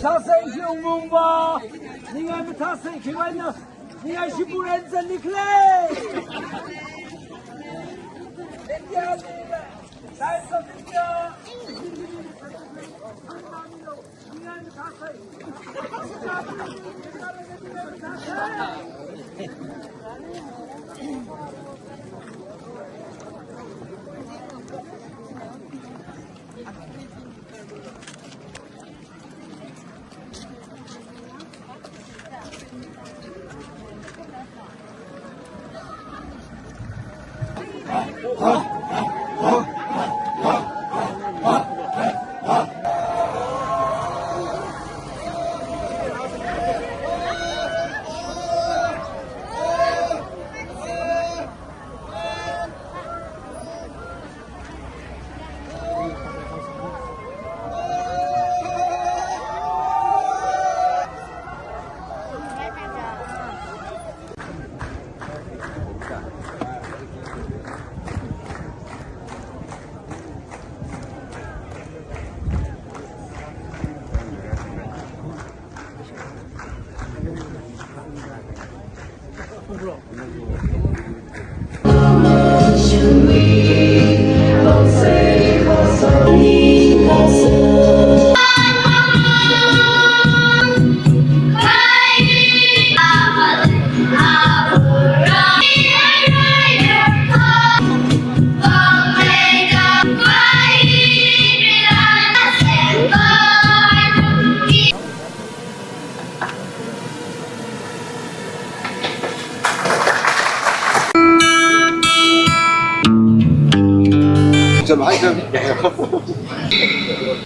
Nscn-Im Muivah,你爱不他谁去玩呢？你爱是不认真的嘞？人家的来什么呀？你爱不他谁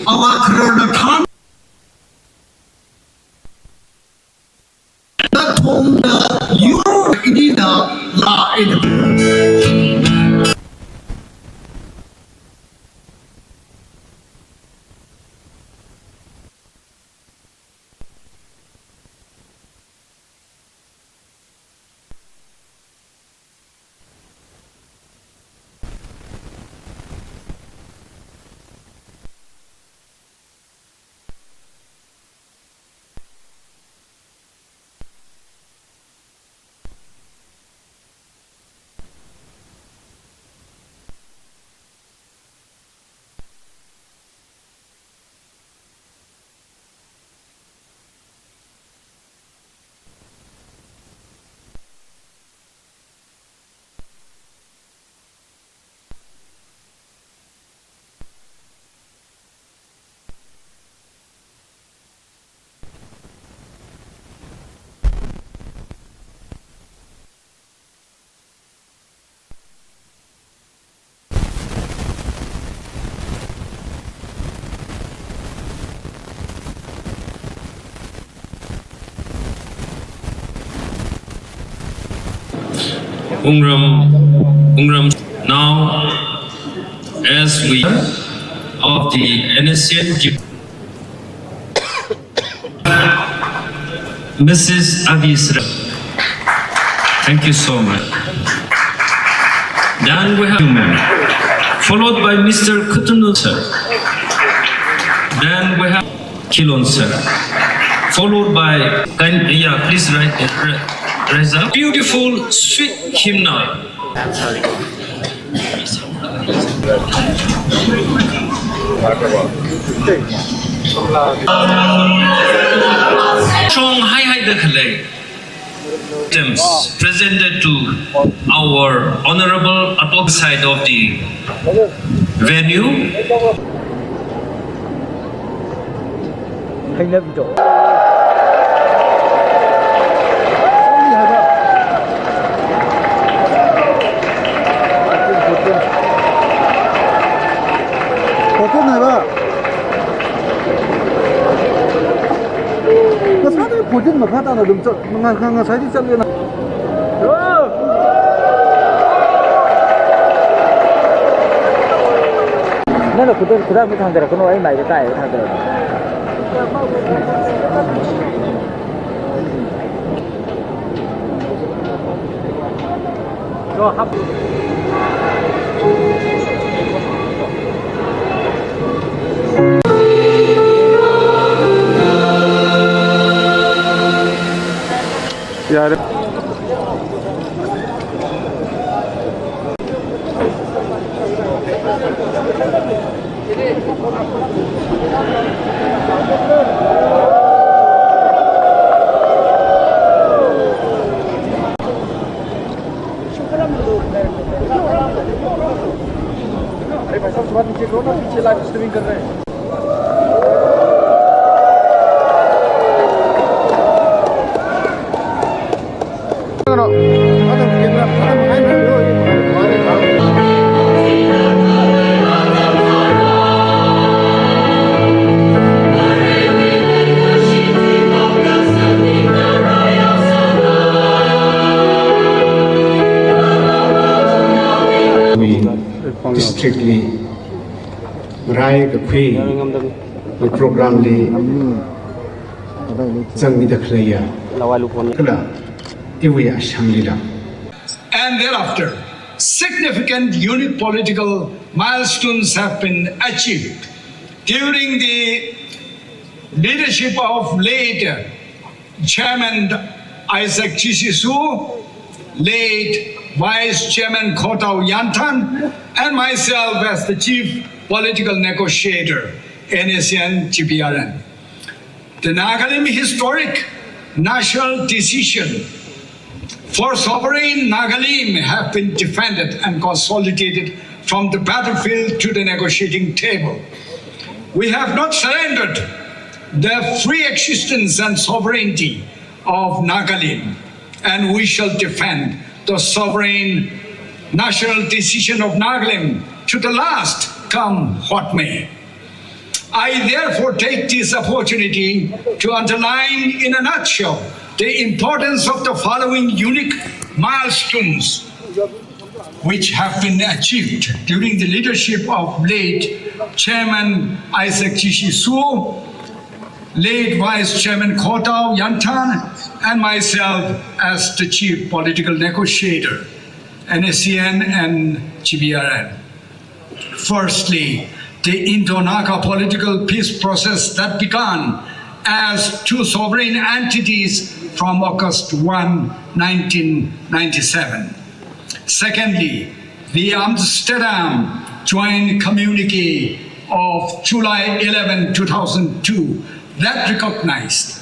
？Allah kırarına kan da tonda yur idina la edip Ungram. Now, as we of the Nscn-Im, Mrs. Adisra. Thank you so much. Then we have human, followed by Mr. Kutunu sir. Then we have Kilon sir, followed by please write it. Reza. Beautiful, sweet hymnal. Strong high the clay. Presented to our honorable outside of the venue. 하다나 좀 뭔가 사진 찍으나. 내가 그다음에 상대라 그거 아이 많이 따요 상대라. 저 합. 야. अरे भाई साहब थोड़ा नीचे करो ना पीछे live streaming कर रहे हैं Strictly right away the program the Zangmi the Klaya Kula Iwaya Shanglida. And thereafter, significant unique political milestones have been achieved during the leadership of late Chairman Isaac Chisisu, late Vice Chairman Kotau Yantan, and myself as the Chief Political Negotiator, Nscn-Im. The Nagalim historic national decision for sovereign Nagalim have been defended and consolidated from the battlefield to the negotiating table. We have not surrendered the free existence and sovereignty of Nagalim, and we shall defend the sovereign national decision of Nagalim to the last, come what may. I therefore take this opportunity to underline in a nutshell the importance of the following unique milestones which have been achieved during the leadership of late Chairman Isaac Chisisu, late Vice Chairman Kotau Yantan, and myself as the Chief Political Negotiator, Nscn and GBRN. Firstly, the Indo-Naga political peace process that began as two sovereign entities from August 1, 1997. Secondly, the Amsterdam Joint Communique of July 11, 2002 that recognized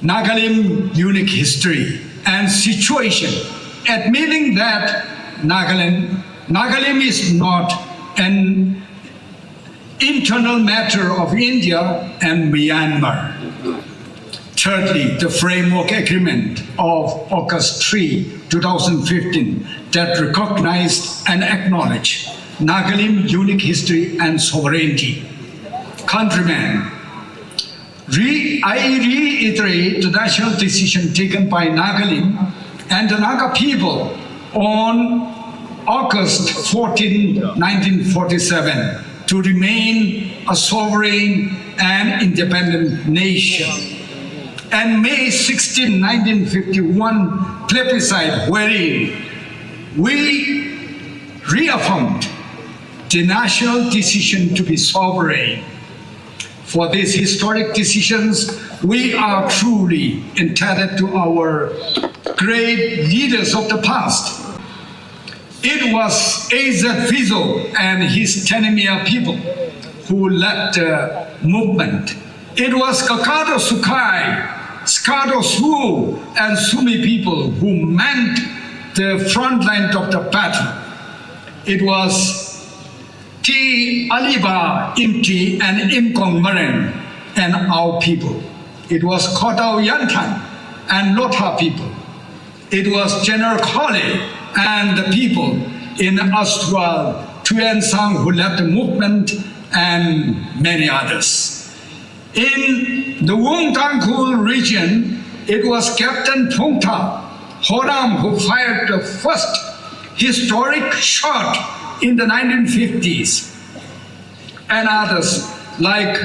Nagalim unique history and situation, admitting that Nagalim is not an internal matter of India and Myanmar. Thirdly, the framework agreement of August 3, 2015 that recognized and acknowledged Nagalim unique history and sovereignty. Countrymen, I reiterate the national decision taken by Nagalim and the Naga people on August 14, 1947 to remain a sovereign and independent nation. And May 16, 1951 plebiscite wherein we reaffirmed the national decision to be sovereign. For these historic decisions, we are truly indebted to our great leaders of the past. It was A.Z. Fizo and his Tenemia people who led the movement. It was Kakado Sukai, Skado Su, and Sumi people who manned the front line of the battle. It was T. Aliba, Imti, and Imkong Maren, and our people. It was Kotau Yantan and Lotha people. It was General Kole and the people in Astral, Thuingaleng who led the movement, and many others. In the Wungtangkul region, it was Captain Phongta Horam who fired the first historic shot in the 1950s. And others like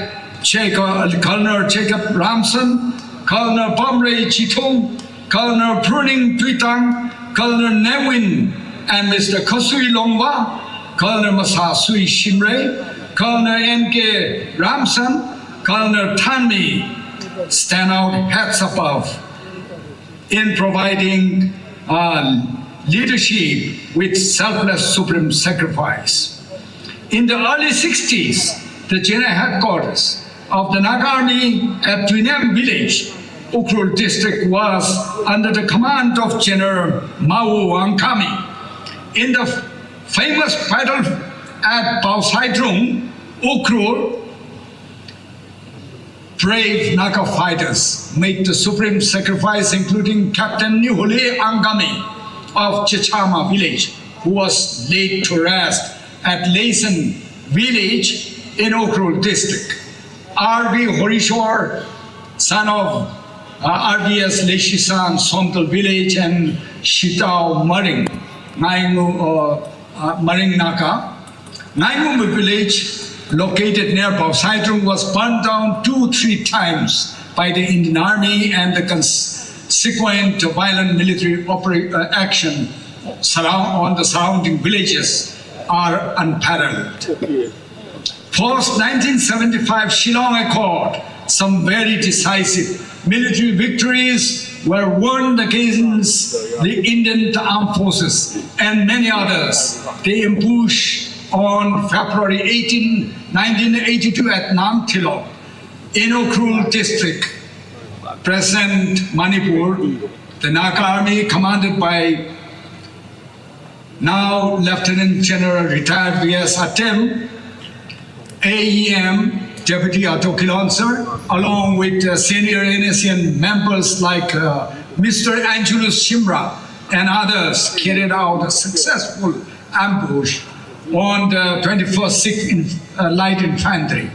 Colonel Jacob Ramson, Colonel Pomrey Chitung, Colonel Pruning Tuitang, Colonel Nevin and Mr. Khosui Longwa, Colonel Masasui Shimre, Colonel N.K. Ramson, Colonel Tanmi stand out heads above in providing leadership with selfless supreme sacrifice. In the early 60s, the general headquarters of the Naga Army at Thuingaleng village, Ukhrul district, was under the command of General Mao Wangkami. In the famous battle at Pausaidrung, Ukhrul, brave Naga fighters made the supreme sacrifice, including Captain Nuhole Angami of Chechama village, who was laid to rest at Laysan village in Ukhrul district. R.V. Horishwar, son of RDS Leshisan Somtal village, and Shitao Maring, Maring Naka. Naingu village, located near Pausaidrung, was burned down 2-3 times by the Indian Army, and the consequent violent military action on the surrounding villages are unparalleled. Post-1975 Shillong Accord, some very decisive military victories were won against the Indian armed forces and many others. They ambushed on February 18, 1982 at Namthilo, in Ukhrul district, present Manipur. The Naga Army, commanded by now Lieutenant General retired V.S. Atem, AEM, Deputy Atokil Sir, along with senior NSCN members like Mr. Angelus Shimra and others, carried out a successful ambush on the 21st 6th Light Infantry.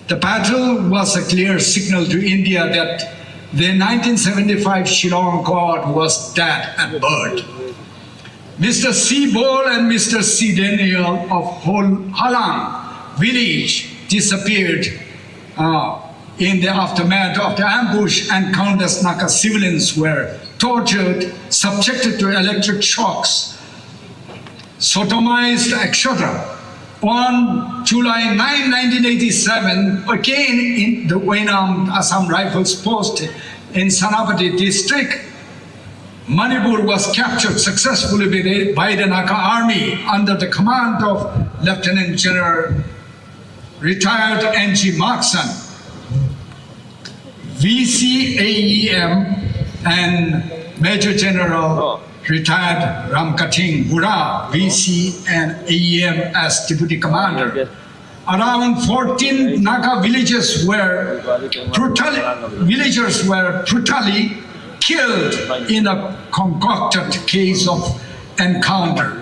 The battle was a clear signal to India that the 1975 Shillong Accord was dead and buried. Mr. C. Bol and Mr. C. Daniel of Halang village disappeared in the aftermath of the ambush, and countless Naga civilians were tortured, subjected to electric shocks, sodomized, etc. On July 9, 1987, again in the Wainam Assam Rifles Post in Sanapati district, Manipur was captured successfully by the Naga Army under the command of Lieutenant General retired N.G. Markson, VCAEM, and Major General retired Ramkating Hura, VC and AEM as Deputy Commander. Around 14 Naga villagers were brutally killed in a concocted case of encounter.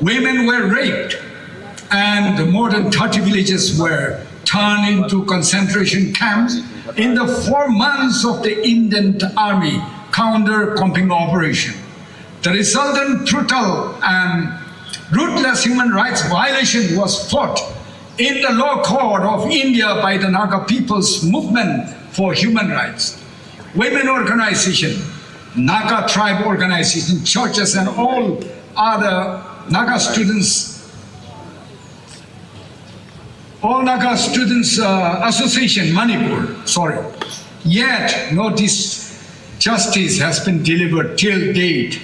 Women were raped, and more than 30 villages were turned into concentration camps in the 4 months of the Indian Army counter-combing operation. The resultant brutal and ruthless human rights violation was fought in the law court of India by the Naga People's Movement for Human Rights, women organization, Naga tribe organization, churches, and all other Naga students. All Naga Students Association, Manipur, Yet, no justice has been delivered till date.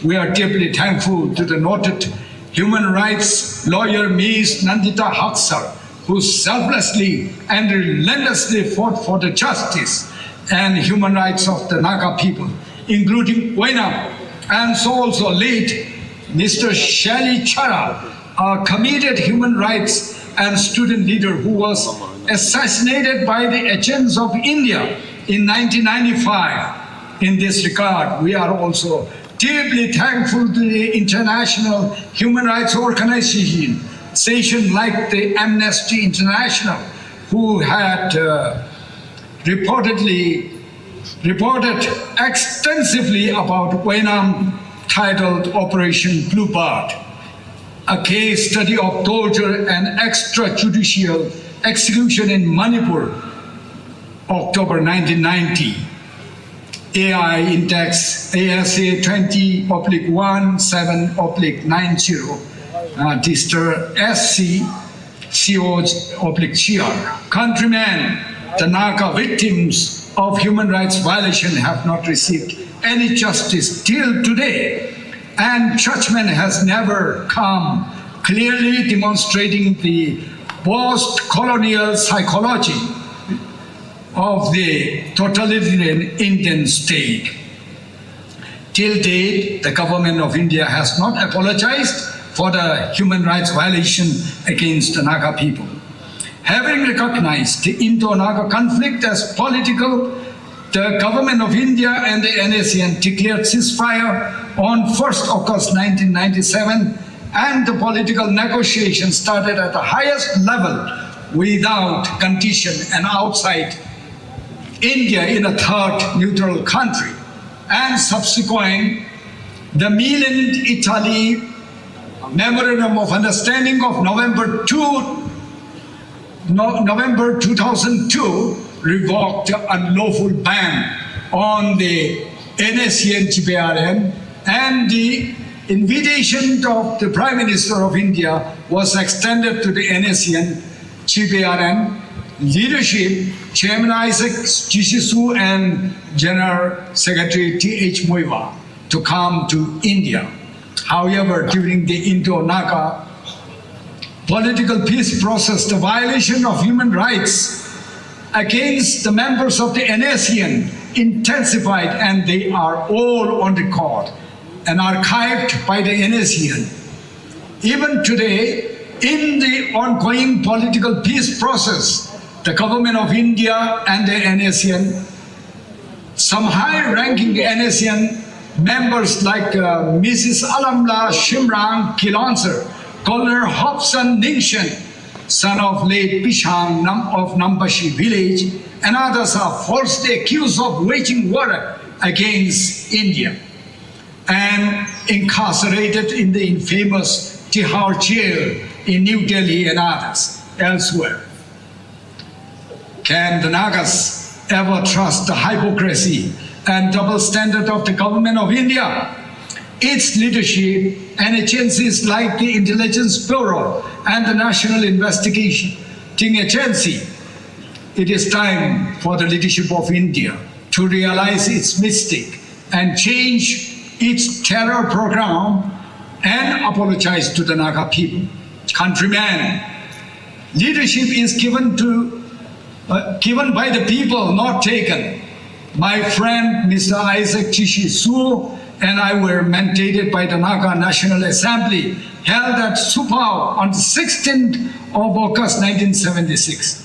We are deeply thankful to the noted human rights lawyer Ms. Nandita Haksar, who selflessly and relentlessly fought for the justice and human rights of the Naga people, including Wainam, and so also late Mr. Shali Chara, a committed human rights and student leader who was assassinated by the agents of India in 1995. In this regard, we are also deeply thankful to the international human rights organization like the Amnesty International, who had reported extensively about Vietnam titled Operation Bluebird, a case study of torture and extrajudicial execution in Manipur, October 1990. AI Index ASA 20/17/90, Dister SC CO/GR. Countrymen, the Naka victims of human rights violation have not received any justice till today, and judgment has never come, clearly demonstrating the post-colonial psychology of the totalitarian Indian state. Till date, the government of India has not apologized for the human rights violation against the Naga people. Having recognized the Indo-Naga conflict as political, the government of India and the Nscn declared ceasefire on 1st August 1997, and the political negotiations started at the highest level without condition and outside India in a third neutral country. And subsequent, the Milan-Italy Memorandum of Understanding of November 2002 revoked the unlawful ban on the Nscn-Im, and the invitation of the Prime Minister of India was extended to the Nscn-Im leadership, Chairman Isaac Chishisu and General Secretary T.H. Muivah, to come to India. However, during the Indo-Naga political peace process, the violation of human rights against the members of the Nscn intensified, and they are all on record and archived by the Nscn. Even today, in the ongoing political peace process, the government of India and the Nscn, some high-ranking Nscn members like Mrs. Alamla Shimrang Kilonser, Colonel Hobson Ningshan, son of late Pishang of Nambashi village, and others are falsely accused of waging war against India and incarcerated in the infamous Tihar jail in New Delhi and others elsewhere. Can the Nagas ever trust the hypocrisy and double standard of the government of India? Its leadership and agencies like the Intelligence Bureau and the National Investigating Agency. It is time for the leadership of India to realize its mistake and change its terror program and apologize to the Naga people. Countrymen, leadership is given by the people, not taken. My friend Mr. Isaac Chishisu and I were mandated by the Naga National Assembly held at Supao on the 16th of August 1976.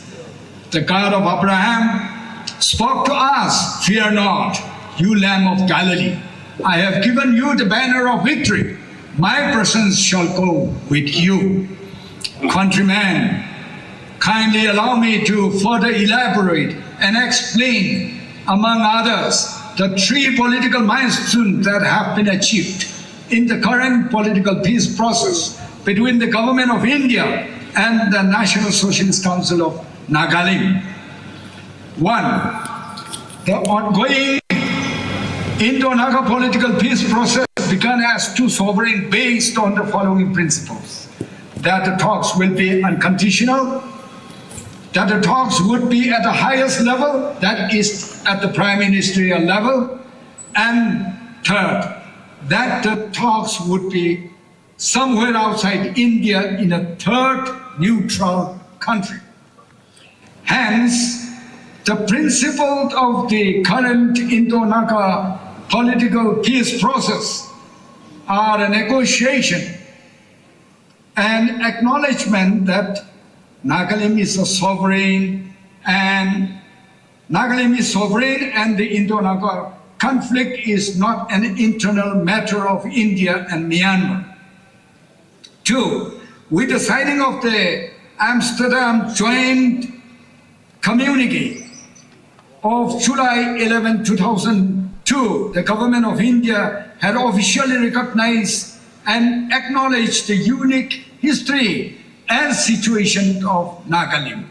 The God of Abraham spoke to us, "Fear not, you Lamb of Galilee. I have given you the banner of victory. My presence shall go with you." Countrymen, kindly allow me to further elaborate and explain, among others, the three political milestones that have been achieved in the current political peace process between the government of India and the National Socialist Council of Nagaland. 1. The ongoing Indo-Naga political peace process began as two sovereign based on the following principles: that the talks will be unconditional, that the talks would be at the highest level, that is at the prime ministerial level, and third, that the talks would be somewhere outside India in a third neutral country. Hence, the principles of the current Indo-Naga political peace process are a negotiation and acknowledgement that Nagaland is a sovereign, and the Indo-Naga conflict is not an internal matter of India and Myanmar. 2. With the signing of the Amsterdam Joint Communique of July 11, 2002, the government of India had officially recognized and acknowledged the unique history and situation of Nagalim.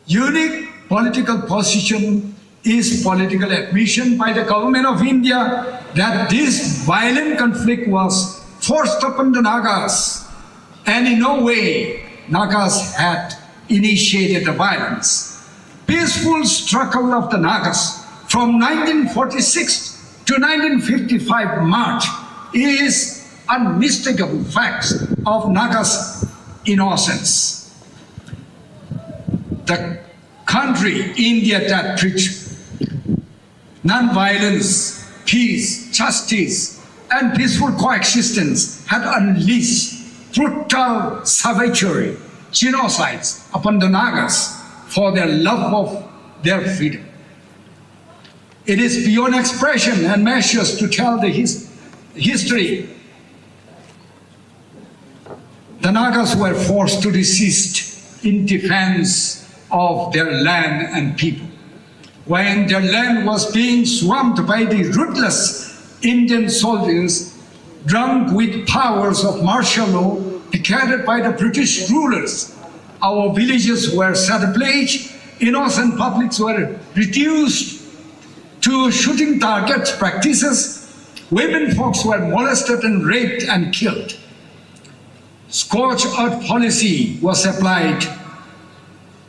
Unique political position is political admission by the government of India that this violent conflict was forced upon the Nagas, and in no way Nagas had initiated the violence. Peaceful struggle of the Nagas from 1946 to 1955 March is unmistakable facts of Nagas' innocence. The country, India, that preached non-violence, peace, justice, and peaceful coexistence had unleashed brutal savagery, genocides upon the Nagas for their love of their freedom. It is beyond expression and measures to tell the history. The Nagas were forced to resist in defense of their land and people. When their land was being swamped by the ruthless Indian soldiers, drunk with powers of martial law declared by the British rulers, our villages were set ablaze, innocent publics were reduced to shooting targets practices, women folks were molested and raped and killed. Scorched earth policy was applied.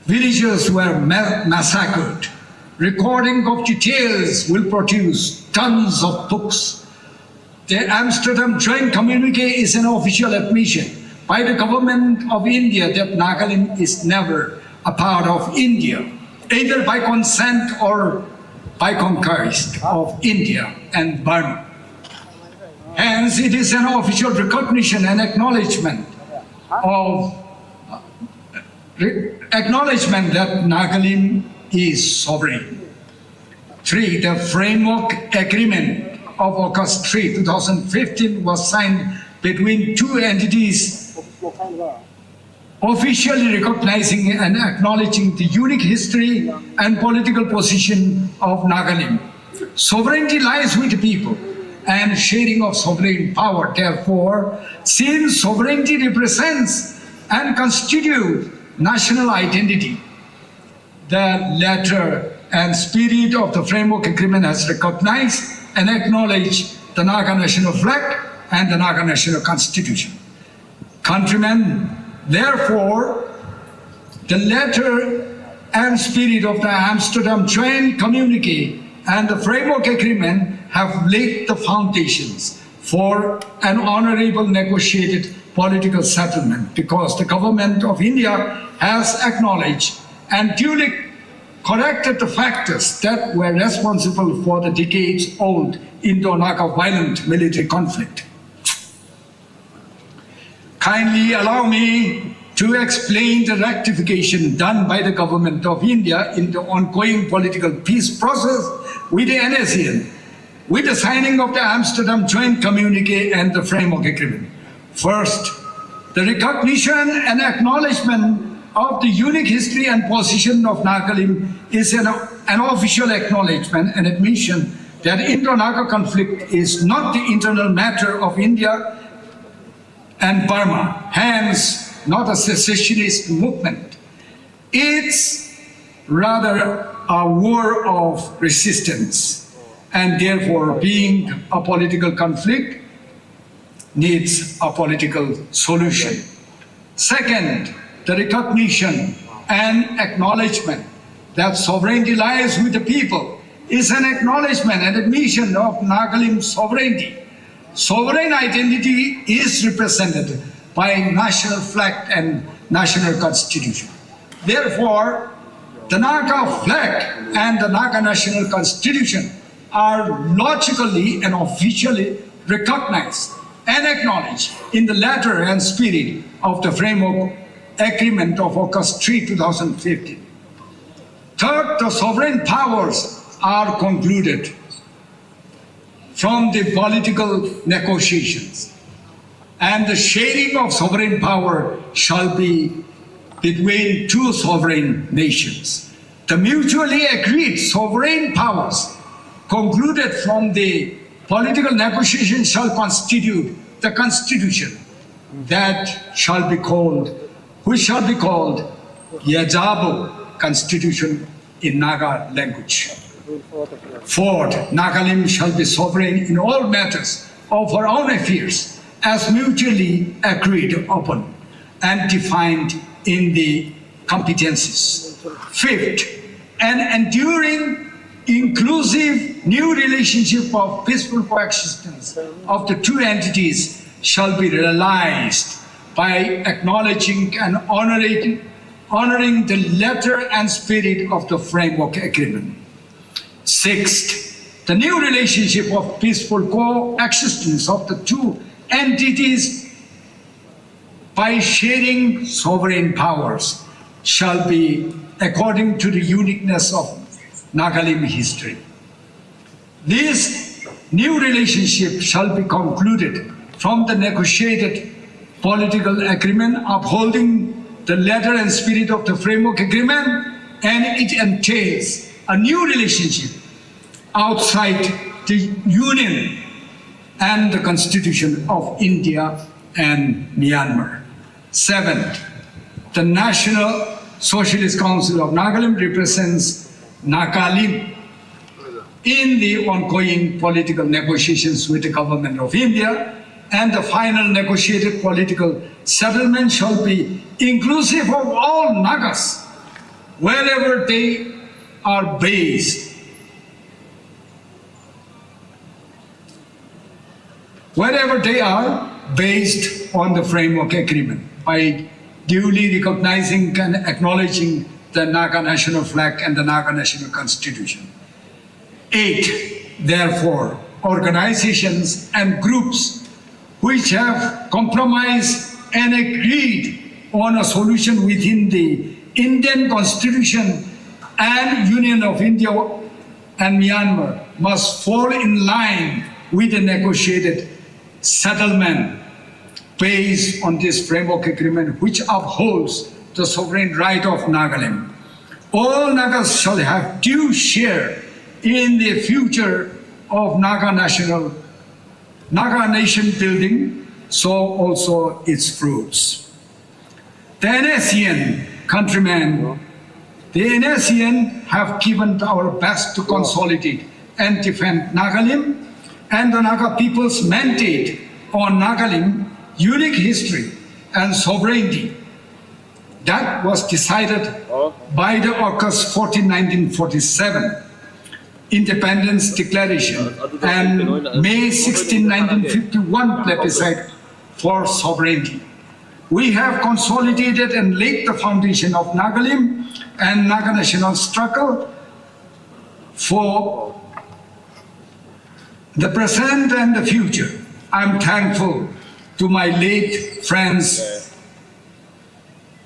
Villagers were massacred. Recording of details will produce tons of books. The Amsterdam Joint Communique is an official admission by the government of India that Nagalim is never a part of India, either by consent or by conquest of India and Burma. Hence, it is an official recognition and acknowledgement that Nagalim is sovereign. 3. The framework agreement of August 3, 2015 was signed between two entities officially recognizing and acknowledging the unique history and political position of Nagalim. Sovereignty lies with the people and sharing of sovereign power. Therefore, since sovereignty represents and constitutes national identity, the letter and spirit of the framework agreement has recognized and acknowledged the Naga national flag and the Naga national constitution. Countrymen, therefore, the letter and spirit of the Amsterdam Joint Communique and the framework agreement have laid the foundations for an honorable negotiated political settlement, because the government of India has acknowledged and duly corrected the factors that were responsible for the decades-old Indo-Naga violent military conflict. Kindly allow me to explain the rectification done by the government of India in the ongoing political peace process with the Nscn, with the signing of the Amsterdam Joint Communique and the framework agreement. First, the recognition and acknowledgement of the unique history and position of Nagalim is an official acknowledgement and admission that Indo-Naga conflict is not the internal matter of India and Burma, hence not a secessionist movement. It's rather a war of resistance, and therefore being a political conflict needs a political solution. Second, the recognition and acknowledgement that sovereignty lies with the people is an acknowledgement and admission of Nagalim sovereignty. Sovereign identity is represented by national flag and national constitution. Therefore, the Naga flag and the Naga national constitution are logically and officially recognized and acknowledged in the letter and spirit of the framework agreement of August 3, 2015. Third, the sovereign powers are concluded from the political negotiations, and the sharing of sovereign power shall be between two sovereign nations. The mutually agreed sovereign powers concluded from the political negotiation shall constitute the constitution which shall be called Yajabo Constitution in Naga language. Fourth, Nagalim shall be sovereign in all matters of her own affairs as mutually agreed upon and defined in the competencies. Fifth, an enduring, inclusive new relationship of peaceful coexistence of the two entities shall be realized by acknowledging and honoring the letter and spirit of the framework agreement. Sixth, the new relationship of peaceful coexistence of the two entities by sharing sovereign powers shall be according to the uniqueness of Nagalim history. This new relationship shall be concluded from the negotiated political agreement upholding the letter and spirit of the framework agreement, and it entails a new relationship outside the Union and the Constitution of India and Myanmar. Seventh, the National Socialist Council of Nagalim represents Nagalim in the ongoing political negotiations with the government of India, and the final negotiated political settlement shall be inclusive of all Nagas, wherever they are based. Wherever they are based on the framework agreement, by duly recognizing and acknowledging the Naga national flag and the Naga national constitution. 8, therefore, organizations and groups which have compromised and agreed on a solution within the Indian Constitution and Union of India and Myanmar must fall in line with the negotiated settlement based on this framework agreement which upholds the sovereign right of Nagalim. All Nagas shall have due share in the future of Naga nation building, so also its fruits. The Nscn countrymen, the Nscn have given our best to consolidate and defend Nagalim and the Naga people's mandate on Nagalim unique history and sovereignty that was decided by the August 14, 1947 Independence Declaration and May 16, 1951 plebiscite for sovereignty. We have consolidated and laid the foundation of Nagalim and Naga national struggle for the present and the future. I'm thankful to my late friends,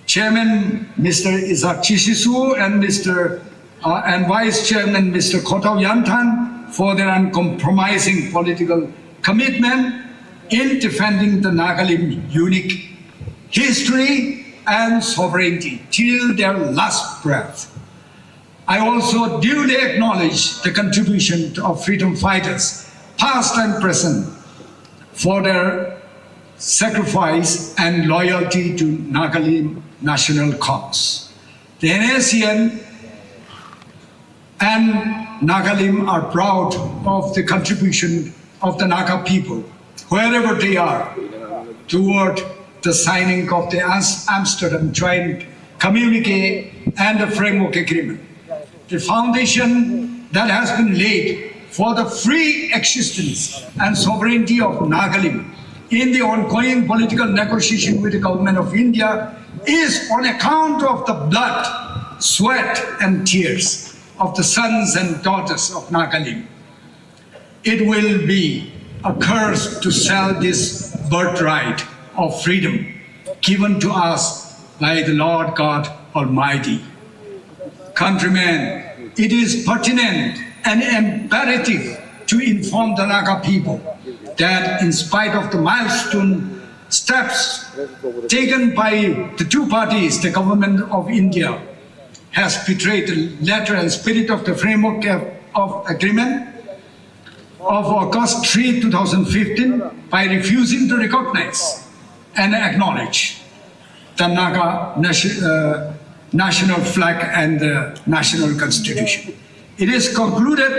Chairman Mr. Isaac Chisisu and Vice Chairman Mr. Kotau Yantan for their uncompromising political commitment in defending the Nagalim unique history and sovereignty till their last breath. I also duly acknowledge the contribution of freedom fighters, past and present, for their sacrifice and loyalty to Nagalim national cause. The Nscn and Nagalim are proud of the contribution of the Naga people, wherever they are, toward the signing of the Amsterdam Joint Communique and the Framework Agreement. The foundation that has been laid for the free existence and sovereignty of Nagalim in the ongoing political negotiation with the government of India is on account of the blood, sweat, and tears of the sons and daughters of Nagalim. It will be a curse to sell this birthright of freedom given to us by the Lord God Almighty. Countrymen, it is pertinent and imperative to inform the Naga people that in spite of the milestone steps taken by the two parties, the government of India has betrayed the letter and spirit of the framework of agreement of August 3, 2015 by refusing to recognize and acknowledge the Naga national flag and the national constitution. It is concluded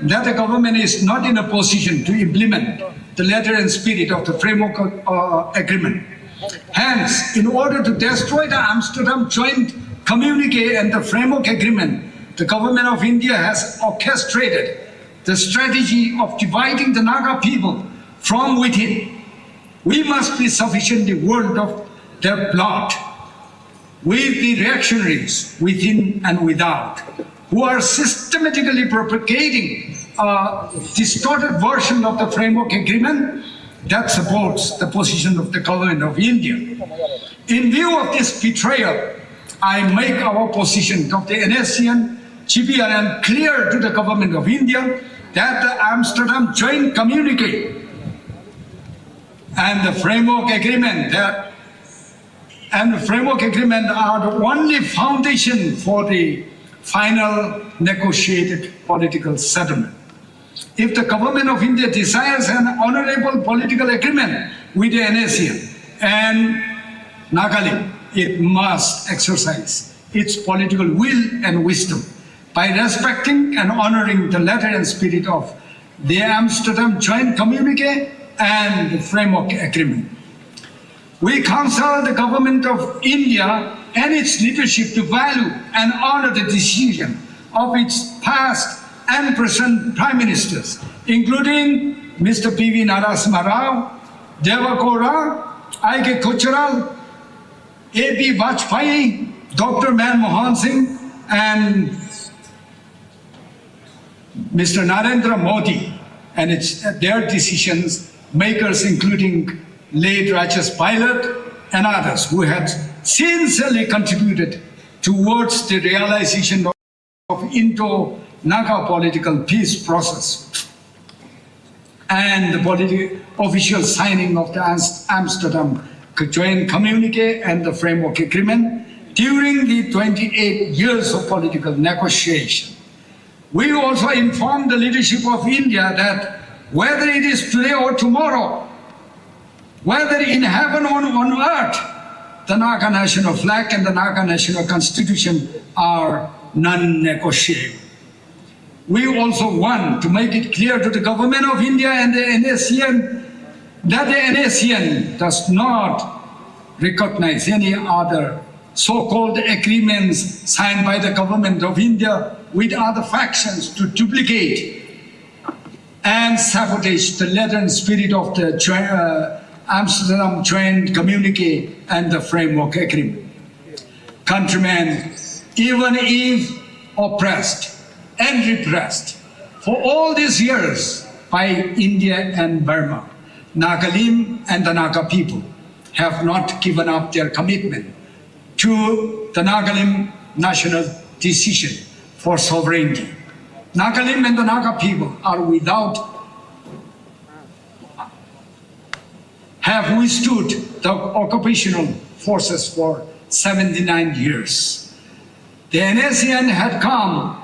that the government is not in a position to implement the letter and spirit of the framework agreement. Hence, in order to destroy the Amsterdam Joint Communique and the framework agreement, the government of India has orchestrated the strategy of dividing the Naga people from within. We must be sufficiently warned of their blood with the reactionaries within and without, who are systematically propagating a distorted version of the framework agreement that supports the position of the government of India. In view of this betrayal, I make our position of the Nscn GBRN clear to the government of India that the Amsterdam Joint Communique and the framework agreement are the only foundation for the final negotiated political settlement. If the government of India desires an honorable political agreement with the Nscn and Nagaland, it must exercise its political will and wisdom by respecting and honoring the letter and spirit of the Amsterdam Joint Communique and the framework agreement. We counsel the government of India and its leadership to value and honor the decision of its past and present prime ministers, including Mr. P.V. Narasimha Rao, Deva Gowda, I.K. Kocharal, A.P. Vajpayee, Dr. Manmohan Singh, and Mr. Narendra Modi, and their decisions makers, including late Rajesh Pilot and others who had sincerely contributed towards the realization of Indo-Naga political peace process and the official signing of the Amsterdam Joint Communique and the framework agreement during the 28 years of political negotiation. We also informed the leadership of India that whether it is today or tomorrow, whether in heaven or on earth, the Naga national flag and the Naga national constitution are non-negotiable. We also want to make it clear to the government of India and the Nscn that the Nscn does not recognize any other so-called agreements signed by the government of India with other factions to duplicate and sabotage the letter and spirit of the Amsterdam Joint Communique and the framework agreement. Countrymen, even if oppressed and repressed for all these years by India and Burma, Nagaland and the Naga people have not given up their commitment to the Nagaland national decision for sovereignty. Nagaland and the Naga people have withstood the occupational forces for 79 years. The Nscn had come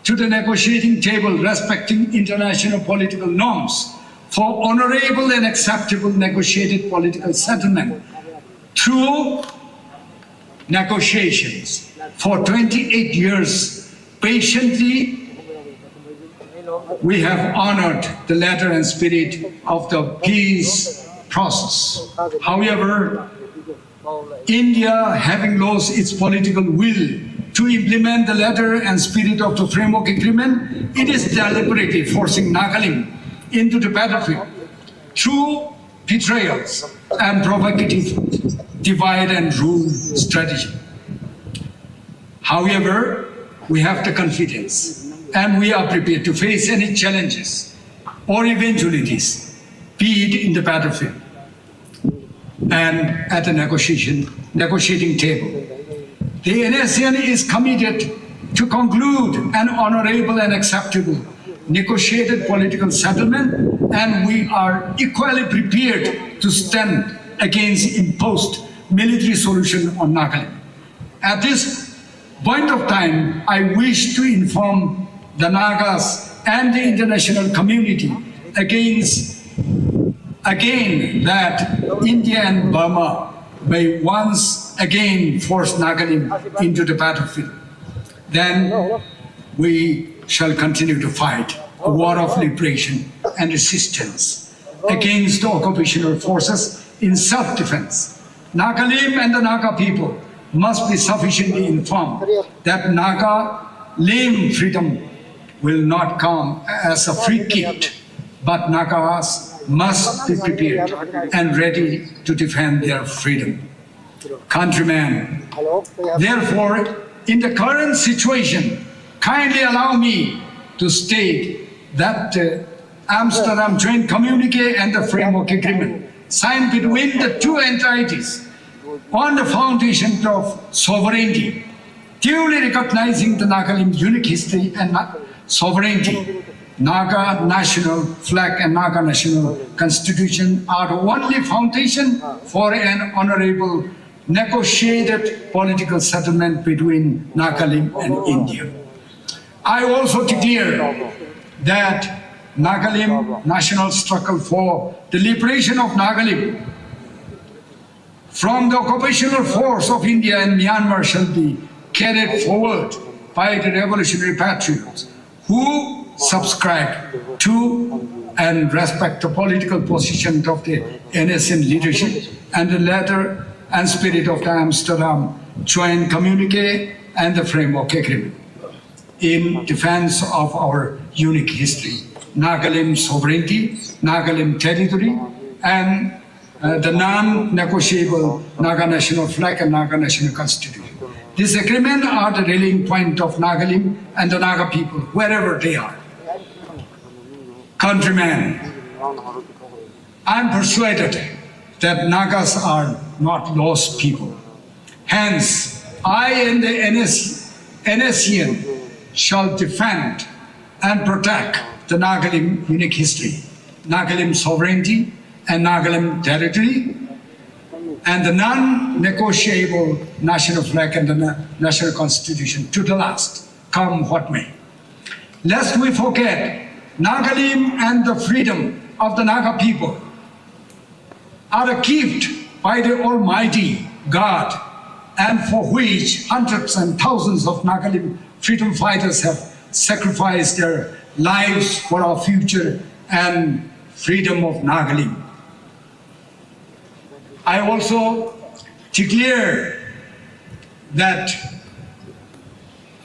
to the negotiating table respecting international political norms for honorable and acceptable negotiated political settlement through negotiations. For 28 years, patiently, we have honored the letter and spirit of the peace process. However, India, having lost its political will to implement the letter and spirit of the framework agreement, it is deliberately forcing Nagaland into the battlefield through betrayals and provocative divide and rule strategy. However, we have the confidence and we are prepared to face any challenges or eventualities, be it in the battlefield and at the negotiating table. The Nscn is committed to conclude an honorable and acceptable negotiated political settlement, and we are equally prepared to stand against imposed military solution on Nagaland. At this point of time, I wish to inform the Nagas and the international community again that India and Burma may once again force Nagalim into the battlefield. Then we shall continue to fight a war of liberation and resistance against the occupational forces in self-defense. Nagalim and the Naga people must be sufficiently informed that Nagalim freedom will not come as a free gift, but Nagas must be prepared and ready to defend their freedom. Countrymen, therefore, in the current situation, kindly allow me to state that the Amsterdam Joint Communique and the Framework Agreement signed between the two entities on the foundation of sovereignty, duly recognizing the Nagalim unique history and sovereignty, Naga national flag and Naga national constitution are the only foundation for an honorable negotiated political settlement between Nagalim and India. I also declare that Nagalim national struggle for the liberation of Nagalim from the occupational force of India and Myanmar shall be carried forward by the revolutionary patriots who subscribe to and respect the political position of the Nscn leadership and the letter and spirit of the Amsterdam Joint Communique and the Framework Agreement in defense of our unique history, Nagalim sovereignty, Nagalim territory, and the non-negotiable Naga national flag and Naga national constitution. This agreement are the rallying point of Nagalim and the Naga people, wherever they are. Countrymen, I am persuaded that Nagas are not lost people. Hence, I and the Nscn shall defend and protect the Nagalim unique history, Nagalim sovereignty and Nagalim territory, and the non-negotiable national flag and the national constitution to the last, come what may. Lest we forget, Nagalim and the freedom of the Naga people are a gift by the Almighty God, and for which hundreds and thousands of Nagalim freedom fighters have sacrificed their lives for our future and freedom of Nagalim. I also declare that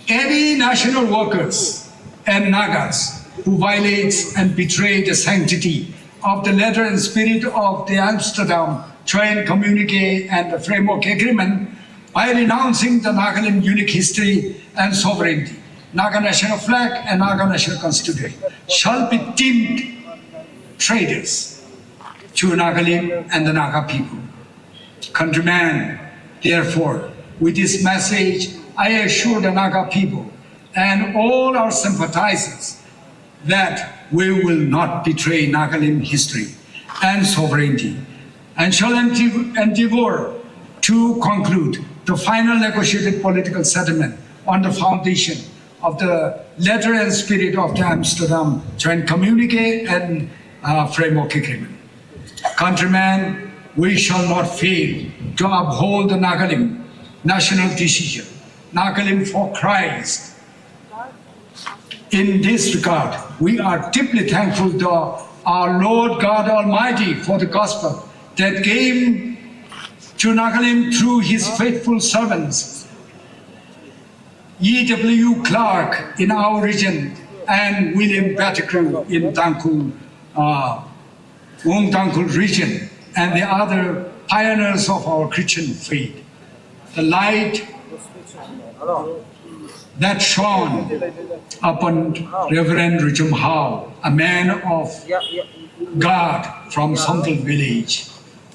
any national workers and Nagas who violates and betray the sanctity of the letter and spirit of the Amsterdam Joint Communique and the Framework Agreement by renouncing the Nagalim unique history and sovereignty, Naga national flag and Naga national constitution shall be deemed traitors to Nagalim and the Naga people. Countrymen, therefore, with this message, I assure the Naga people and all our sympathizers that we will not betray Nagalim history and sovereignty, and shall endeavor to conclude the final negotiated political settlement on the foundation of the letter and spirit of the Amsterdam Joint Communique and Framework Agreement. Countrymen, we shall not fail to uphold the Nagalim national decision, Nagalim for Christ. In this regard, we are deeply thankful to our Lord God Almighty for the gospel that came to Nagalim through his faithful servants, E.W. Clark in our region and William Battigrew in Tangkul, Tangkul region, and the other pioneers of our Christian faith. The light that shone upon Reverend Richum Howe, a man of God from Something village.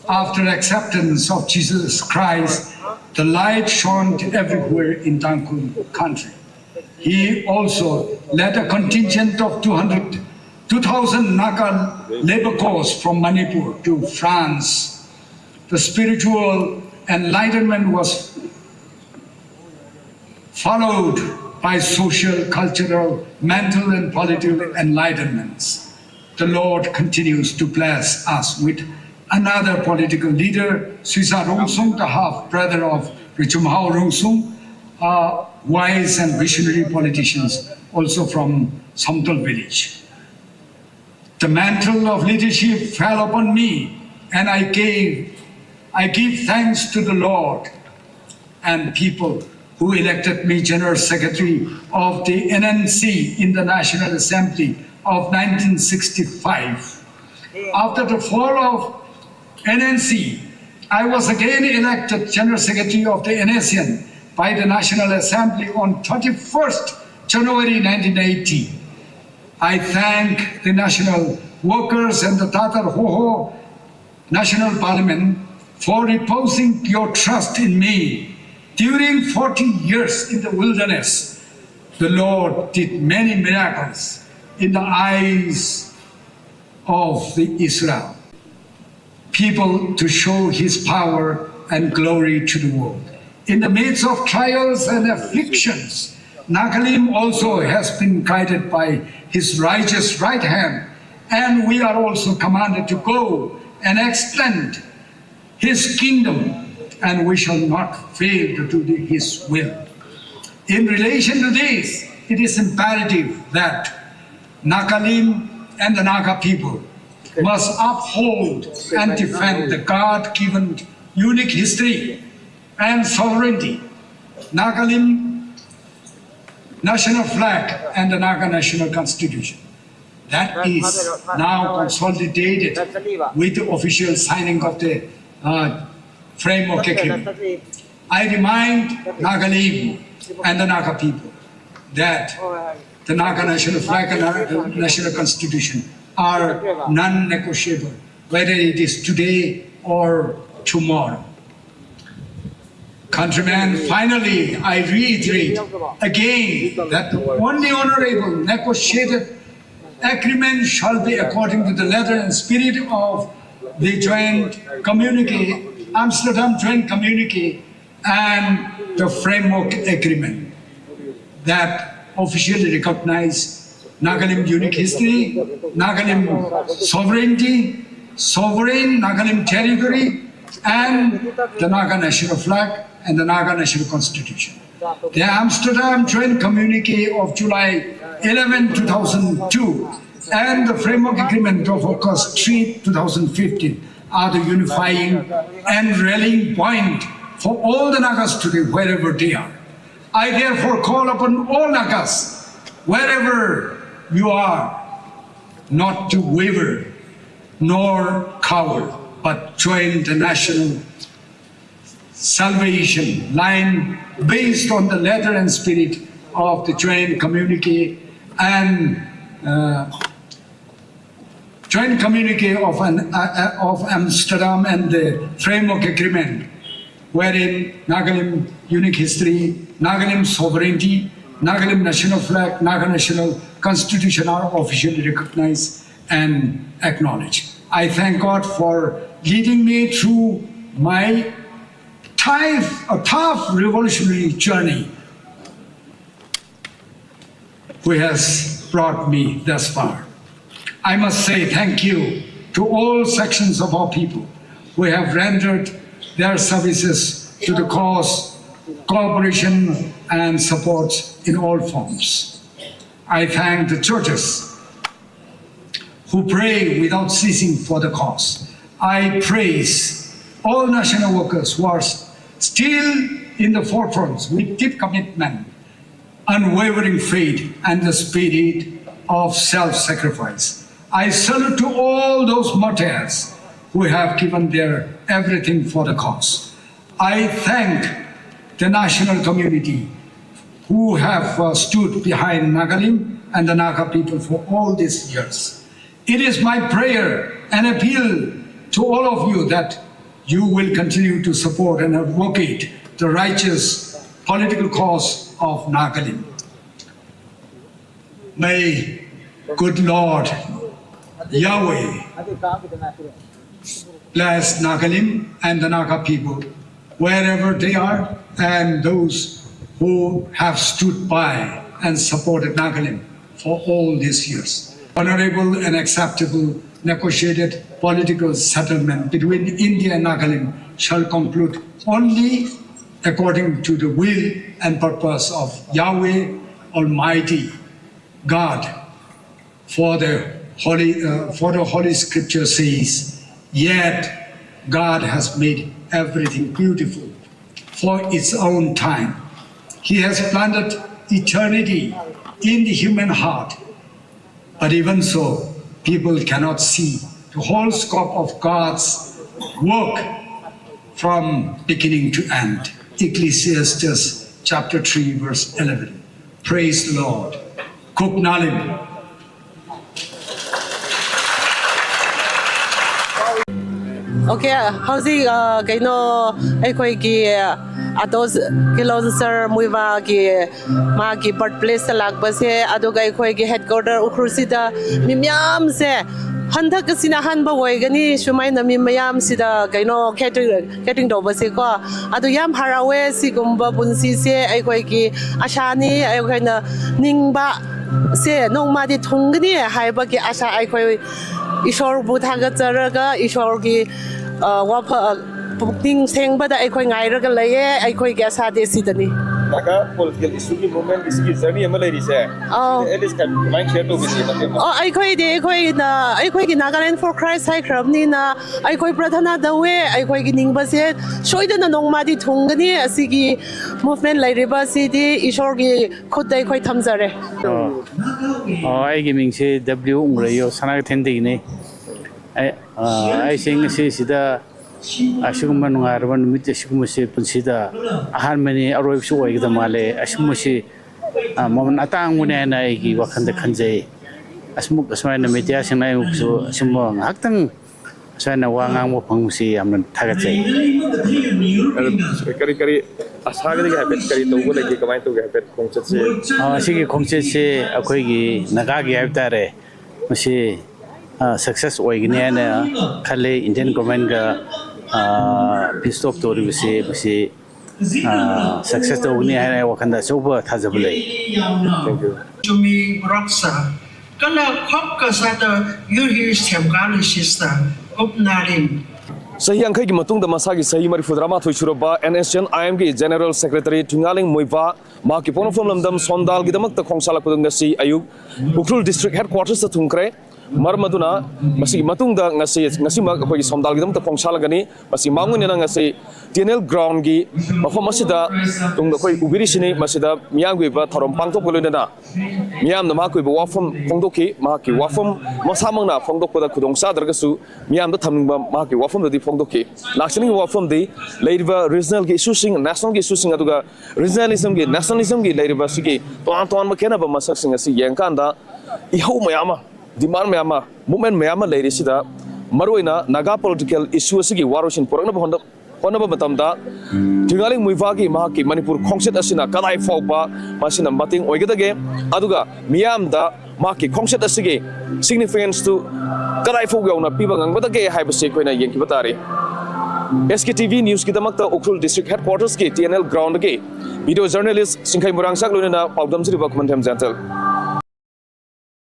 After acceptance of Jesus Christ, the light shone everywhere in Tangkul country. He also led a contingent of 2,000 Naga labor corps from Manipur to France. The spiritual enlightenment was followed by social, cultural, mental, and political enlightenments. The Lord continues to bless us with another political leader, Suisa Rongsung, the half-brother of Richumhao Rongsung, wise and visionary politicians, also from Somtol village. The mantle of leadership fell upon me, and I give thanks to the Lord and people who elected me General Secretary of the NNC in the National Assembly of 1965. After the fall of NNC, I was again elected General Secretary of the Nscn by the National Assembly on 31st January 1980. I thank the national workers and the Tatar Hoho National Parliament for reposing your trust in me. During 40 years in the wilderness, the Lord did many miracles in the eyes of the Israel people to show his power and glory to the world. In the midst of trials and afflictions, Nscn-Im also has been guided by his righteous right hand, and we are also commanded to go and extend his kingdom, and we shall not fail to do his will. In relation to this, it is imperative that Nscn-Im and the Naga people must uphold and defend the God-given unique history and sovereignty, Nscn-Im national flag and the Naga national constitution. That is now consolidated with the official signing of the framework agreement. I remind Nscn-Im and the Naga people that the Naga national flag and the national constitution are non-negotiable, whether it is today or tomorrow. Countrymen, finally, I reiterate again that the only honorable negotiated agreement shall be according to the letter and spirit of the joint communique, Amsterdam Joint Communique, and the framework agreement that officially recognize Nscn-Im unique history, Nscn-Im sovereignty, sovereign Nscn-Im territory, and the Naga national flag and the Naga national constitution. The Amsterdam Joint Communique of July 11, 2002 and the framework agreement of August 3, 2015 are the unifying and rallying point for all the Nagas today, wherever they are. I therefore call upon all Nagas, wherever you are, not to waver nor cower, but join the national salvation line based on the letter and spirit of the joint communique and joint communique of Amsterdam and the framework agreement, wherein Nscn-Im unique history, Nscn-Im sovereignty, Nscn-Im national flag, Naga national constitution are officially recognized and acknowledged. I thank God for leading me through my tough revolutionary journey, who has brought me thus far. I must say thank you to all sections of our people who have rendered their services to the cause, cooperation and support in all forms. I thank the churches who pray without ceasing for the cause. I praise all national workers who are still in the forefront with deep commitment, unwavering faith, and the spirit of self-sacrifice. I salute to all those martyrs who have given their everything for the cause. I thank the national community who have stood behind Nscn-Im and the Naga people for all these years. It is my prayer and appeal to all of you that you will continue to support and advocate the righteous political cause of Nscn-Im. May good Lord Yahweh bless Nscn-Im and the Naga people wherever they are, and those who have stood by and supported Nagaland for all these years. Honorable and acceptable negotiated political settlement between India and Nagaland shall conclude only according to the will and purpose of Yahweh Almighty God. For the Holy Scripture says, yet God has made everything beautiful for its own time. He has planted eternity in the human heart. But even so, people cannot see the whole scope of God's work from beginning to end. Ecclesiastes chapter 3, verse 11. Praise the Lord. Thuingaleng. Okay, how's it? Nscn-Im Muivah ki birthplace lagbase aduga akhoi headquarter ukhrursida mimyam se handak sina hanba woigani sumaina mimyam sida catering dobase ko adu yam harawe sigumba bunsi se akhoi ki ashani akhoi ningba se nongma di thungni haiba ki asha akhoi ishor bu thaga charaga ishor ki wapha Puting Sengbada Equi Nairaga Laye, Equi Gasade Sidani. Naka political issue movement is journey a Malay say. Oh, it is mind share to visit. Oh, Equi Nagaland for Christ High Krabnina, Equi Pratana the way, Equi Ningbaset, Shoydan and Nongmadi Tungani, a Sigi movement like River City, Ishorgi, Kote Equi Tamzare. Oh, I giving say W Rayo Sanatendine. I think this is the Ashikuman Arvan with the Shikumusi Punsida, Harmony, Arroysu, the Male, Ashumusi, Momanatang Munana, Wakan the Kanze, Asmuk, Asman, the Mediation, Simon, Acton, Sana Wang, Wapangsi, I'm not Tagate. Asagari habit, Karito, like you come to habit, Concept. Oh, Siki Concept, Akogi, Nagagi Avtare, Musi. Success Oigniana, Kale, Indian government peace talk to the success to Unia Wakanda Sober Tazabule. Thank you. To me, Roxa, Kala Kopka Sata, you hear Samgali sister, Opnarin. Sayang Kaki Matung the Masagi Sayimari Fudrama to Shuroba, Nscn-Im General Secretary Thuingaleng Muivah, Markipono from London, Sondal, Gidamak the Kongsala Kudungasi, Ayuk, Ukrul District Headquarters to Tunkre. Marmaduna, Masi Matunda, Nasima, Sondal, the Pongsalagani, Masi Mangunina, TNL ground gi, Mahomasida, Ubirishini, Masida, Mianguiva, Tarompangto Polina, Miam the Marku, Wafum, Pondoki, Maki, Wafum, Masamana, Pondoka, Kudongsa, Dragasu, Miam the Tamima, Maki, Wafum the Pondoki, National Wafum the Ladiva, regional Gisusing, national Gisusing Aduga, regionalism, nationalism, Ladiva Siki, Anton McKenna, Masasing as Yankanda, Iho Mayama. Demand Mayama, movement Mayama lady Sida, Maruina, Naga political issues, Waroshin, Porana Batamda, Thuingaleng Muivah, Mahaki, Manipur, Kongset Asina, Kalai Fopa, Masina Mating, Oigade, Aduga, Miamda, Maki, Kongset Asigi, significance to Kalai Fogona, people and Batake, Hypersequena, Yankee Batari. SKTV News Kidamakta, Ukrul District Headquarters, TNL Ground, video journalist, Sinkai Murang Sakluna, Paldam City Document Gentle.